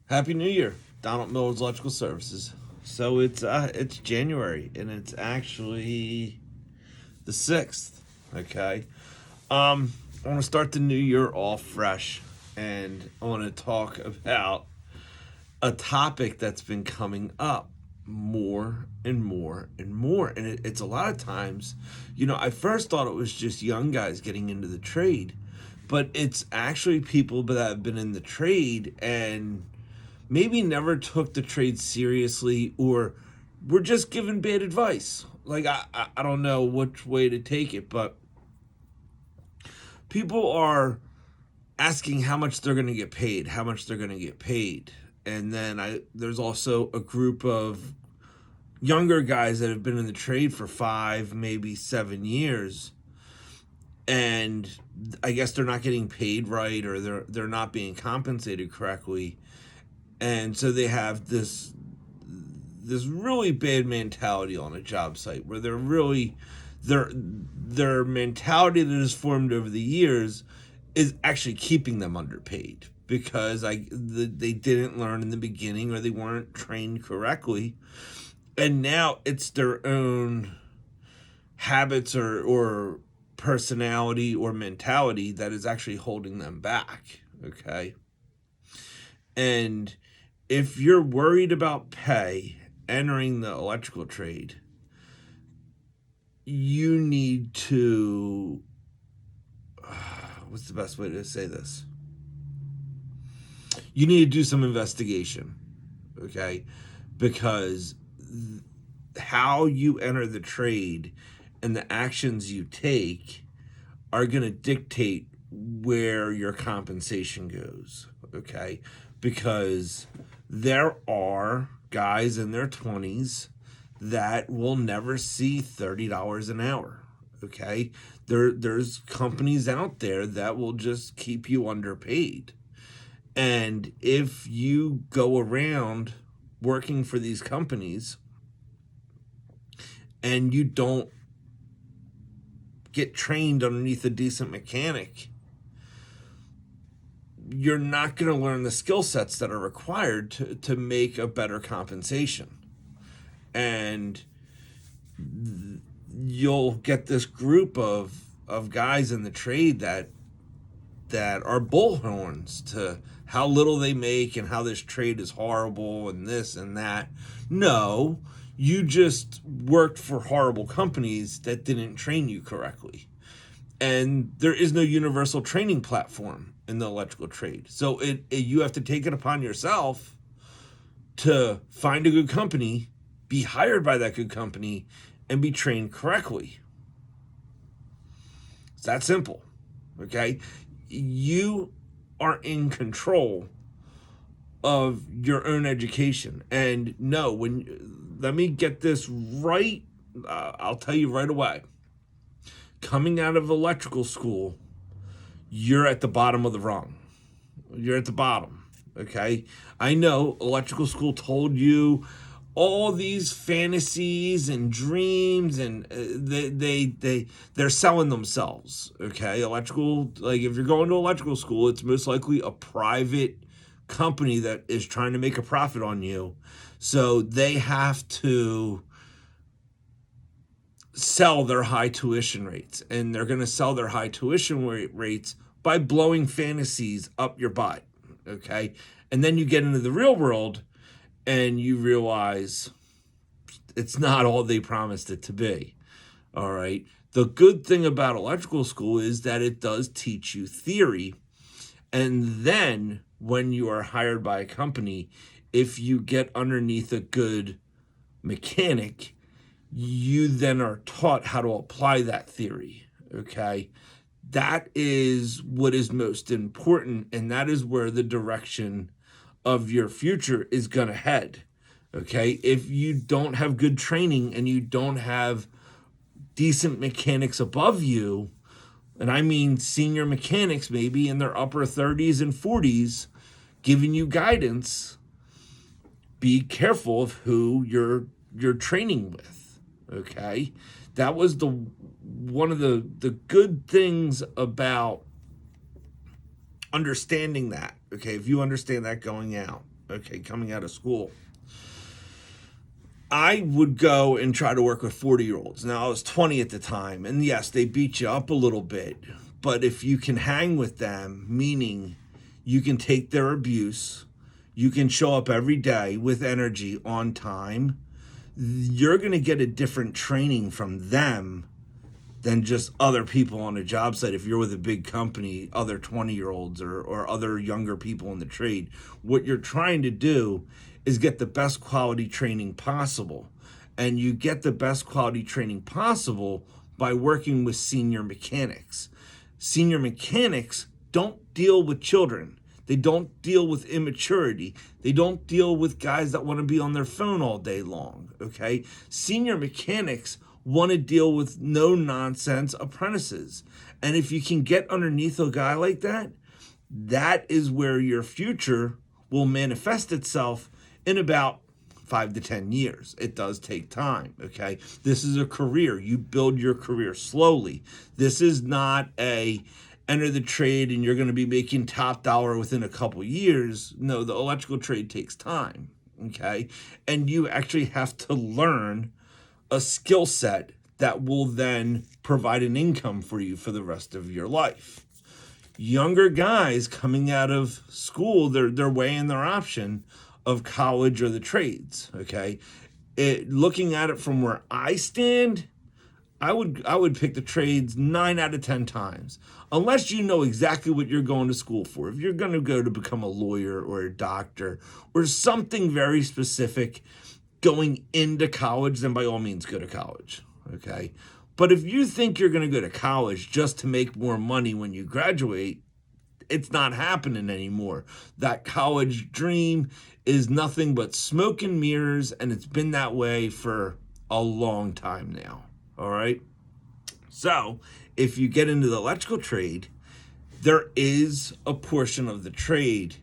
Happy New Year, Donald Miller's Electrical Services. So it's January and it's actually the 6th. Okay, I want to start the new year off fresh, and I want to talk about a topic that's been coming up more and more and more, and it's a lot of times. I first thought it was just young guys getting into the trade, but it's actually people that have been in the trade and maybe never took the trade seriously, or were just given bad advice. Like, I don't know which way to take it, but people are asking how much they're going to get paid, how much they're going to get paid. And then there's also a group of younger guys that have been in the trade for 5, maybe 7 years, and I guess they're not getting paid right, or they're not being compensated correctly. And so they have this really bad mentality on a job site, where their mentality that is formed over the years is actually keeping them underpaid, because they didn't learn in the beginning, or they weren't trained correctly, and now it's their own habits or personality or mentality that is actually holding them back. Okay, and if you're worried about pay entering the electrical trade, you need to, what's the best way to say this? You need to do some investigation, okay? Because how you enter the trade and the actions you take are going to dictate where your compensation goes, okay? Because there are guys in their 20s that will never see $30 an hour, okay? There's companies out there that will just keep you underpaid. And if you go around working for these companies and you don't get trained underneath a decent mechanic, you're not going to learn the skill sets that are required to make a better compensation. And you'll get this group of guys in the trade that are bullhorns to how little they make and how this trade is horrible and this and that. No, you just worked for horrible companies that didn't train you correctly. And there is no universal training platform in the electrical trade. So you have to take it upon yourself to find a good company, be hired by that good company, and be trained correctly. It's that simple, okay? You are in control of your own education. And no, let me get this right. I'll tell you right away. Coming out of electrical school, you're at the bottom of the rung. You're at the bottom, okay? I know electrical school told you all these fantasies and dreams, and they're selling themselves, okay? Electrical, like, if you're going to electrical school, it's most likely a private company that is trying to make a profit on you. So they have to sell their high tuition rates, and they're going to sell their high tuition rates by blowing fantasies up your butt, okay? And then you get into the real world and you realize it's not all they promised it to be, all right? The good thing about electrical school is that it does teach you theory, and then when you are hired by a company, if you get underneath a good mechanic, you then are taught how to apply that theory, okay? That is what is most important, and that is where the direction of your future is going to head, okay? If you don't have good training and you don't have decent mechanics above you, and I mean senior mechanics maybe in their upper 30s and 40s giving you guidance, be careful of who you're training with, okay? That was one of the good things about understanding that, okay? If you understand that going out. okay, coming out of school, I would go and try to work with 40-year-olds. Now, I was 20 at the time, and yes, they beat you up a little bit. But if you can hang with them, meaning you can take their abuse, you can show up every day with energy on time, you're going to get a different training from them than just other people on a job site. If you're with a big company, other 20-year-olds or other younger people in the trade, what you're trying to do is get the best quality training possible. And you get the best quality training possible by working with senior mechanics. Senior mechanics don't deal with children. They don't deal with immaturity. They don't deal with guys that want to be on their phone all day long, okay? Senior mechanics want to deal with no-nonsense apprentices. And if you can get underneath a guy like that, that is where your future will manifest itself in about 5 to 10 years. It does take time, okay? This is a career. You build your career slowly. This is not a enter the trade and you're going to be making top dollar within a couple years. No, the electrical trade takes time, okay? And you actually have to learn a skill set that will then provide an income for you for the rest of your life. Younger guys coming out of school, they're weighing their option of college or the trades, okay? Looking at it from where I stand, I would pick the trades 9 out of 10 times, unless you know exactly what you're going to school for. If you're going to go to become a lawyer or a doctor or something very specific going into college, then by all means go to college, okay? But if you think you're going to go to college just to make more money when you graduate, it's not happening anymore. That college dream is nothing but smoke and mirrors, and it's been that way for a long time now, all right? So if you get into the electrical trade, there is a portion of the trade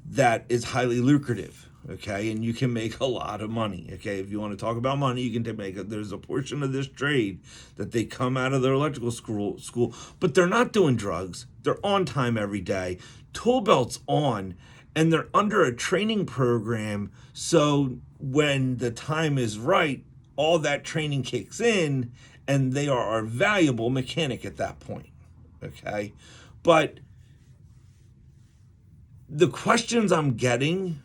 that is highly lucrative, okay? And you can make a lot of money, okay? If you want to talk about money, you can there's a portion of this trade that they come out of their electrical school, but they're not doing drugs. They're on time every day, tool belts on, and they're under a training program. So when the time is right, all that training kicks in and they are a valuable mechanic at that point, okay? But the questions I'm getting,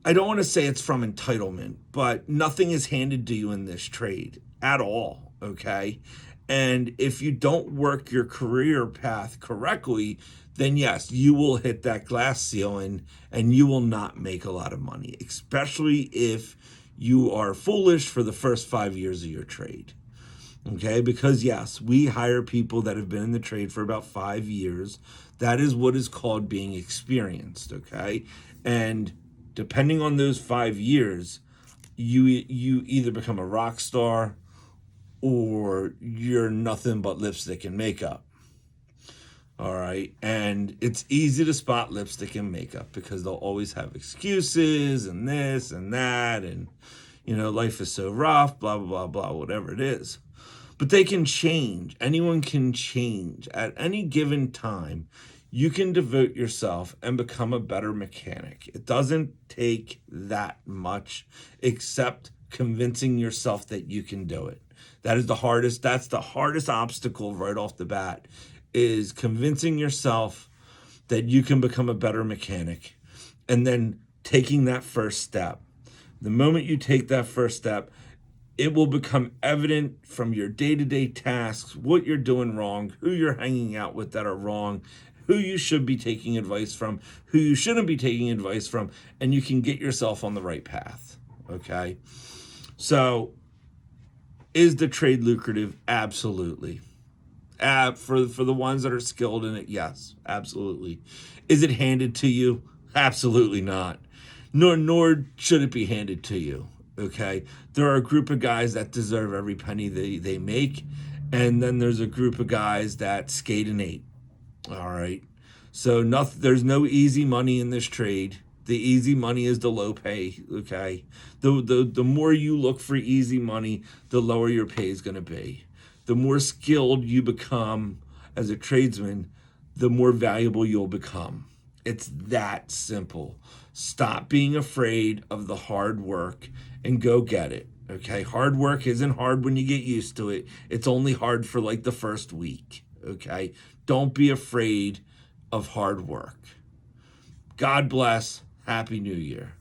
I don't want to say it's from entitlement, but nothing is handed to you in this trade at all, okay? And if you don't work your career path correctly, then yes, you will hit that glass ceiling and you will not make a lot of money, especially if you are foolish for the first 5 years of your trade, okay? Because yes, we hire people that have been in the trade for about 5 years. That is what is called being experienced, okay? And depending on those 5 years, you either become a rock star or you're nothing but lipstick and makeup. All right. And it's easy to spot lipstick and makeup because they'll always have excuses and this and that. And, you know, life is so rough, blah, blah, blah, blah, whatever it is. But they can change. Anyone can change. At any given time, you can devote yourself and become a better mechanic. It doesn't take that much except convincing yourself that you can do it. That's the hardest obstacle right off the bat, is convincing yourself that you can become a better mechanic and then taking that first step. The moment you take that first step, it will become evident from your day-to-day tasks, what you're doing wrong, who you're hanging out with that are wrong, who you should be taking advice from, who you shouldn't be taking advice from, and you can get yourself on the right path, okay? So, is the trade lucrative? Absolutely. For the ones that are skilled in it, yes, absolutely. Is it handed to you? Absolutely not. Nor should it be handed to you, okay? There are a group of guys that deserve every penny they make, and then there's a group of guys that skate and ate. All right. So there's no easy money in this trade. The easy money is the low pay. Okay. The more you look for easy money, the lower your pay is going to be. The more skilled you become as a tradesman, the more valuable you'll become. It's that simple. Stop being afraid of the hard work and go get it. Okay. Hard work isn't hard when you get used to it. It's only hard for like the first week. Okay. Don't be afraid of hard work. God bless. Happy New Year.